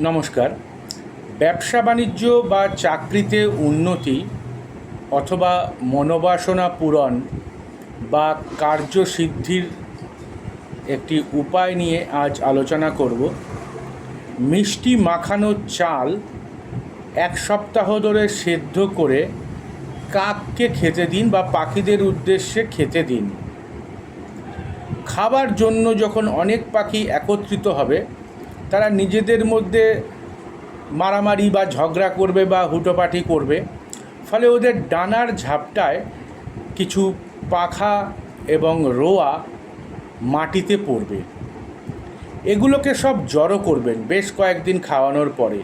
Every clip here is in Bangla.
নমস্কার। ব্যবসা বাণিজ্য বা চাকরিতে উন্নতি অথবা মনোবাসনা পূরণ বা কার্যসিদ্ধির একটি উপায় নিয়ে আজ আলোচনা করব। মিষ্টি মাখানো চাল 1 সপ্তাহ ধরে সেদ্ধ করে কাককে খেতে দিন বা পাখিদের উদ্দেশ্যে খেতে দিন। খাবার জন্য যখন অনেক পাখি একত্রিত হবে, তারা নিজেদের মধ্যে মারামারি বা ঝগড়া করবে বা হুটোপাটি করবে, ফলে ওদের ডানার ঝাপটায় কিছু পাখা এবং রোয়া মাটিতে পড়বে। এগুলোকে সব জড়ো করবেন বেশ কয়েকদিন খাওয়ানোর পরে।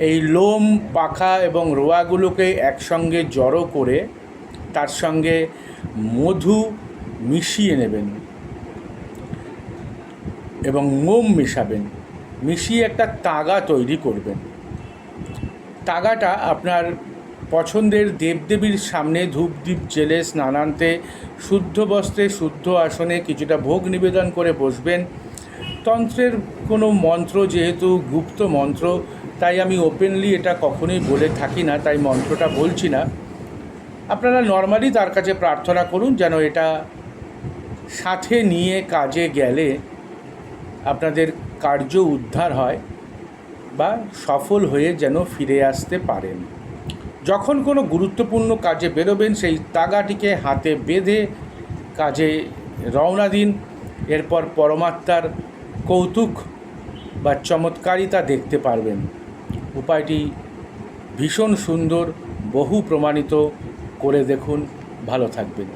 এই লোম, পাখা এবং রোয়াগুলোকে একসঙ্গে জড়ো করে তার সঙ্গে মধু মিশিয়ে নেবেন এবং মোম মেশাবেন। মিশিয়ে একটা তাগা তৈরি করবেন। তাগাটা আপনার পছন্দের দেবদেবীর সামনে ধূপদীপ জেলে স্নানান্তে শুদ্ধ বস্ত্রে শুদ্ধ আসনে কিছুটা ভোগ নিবেদন করে বসবেন। তন্ত্রের কোনো মন্ত্র, যেহেতু গুপ্ত মন্ত্র, তাই আমি ওপেনলি এটা কখনোই বলে থাকি না, তাই মন্ত্রটা বলছি না। আপনারা নর্মালি তার কাছে প্রার্থনা করুন যেন এটা সাথে নিয়ে কাজে গেলে আপনাদের কার্য উদ্ধার হয় বা সফল হয়ে যেন ফিরে আসতে পারেন। যখন কোনো গুরুত্বপূর্ণ কাজে বেরোবেন, সেই তাগাটিকে হাতে বেঁধে কাজে রওনা দিন। এরপর পরমাত্মার কৌতুক বা চমৎকারিতা দেখতে পারবেন। উপায়টি ভীষণ সুন্দর, বহু প্রমাণিত। করে দেখুন। ভালো থাকবেন।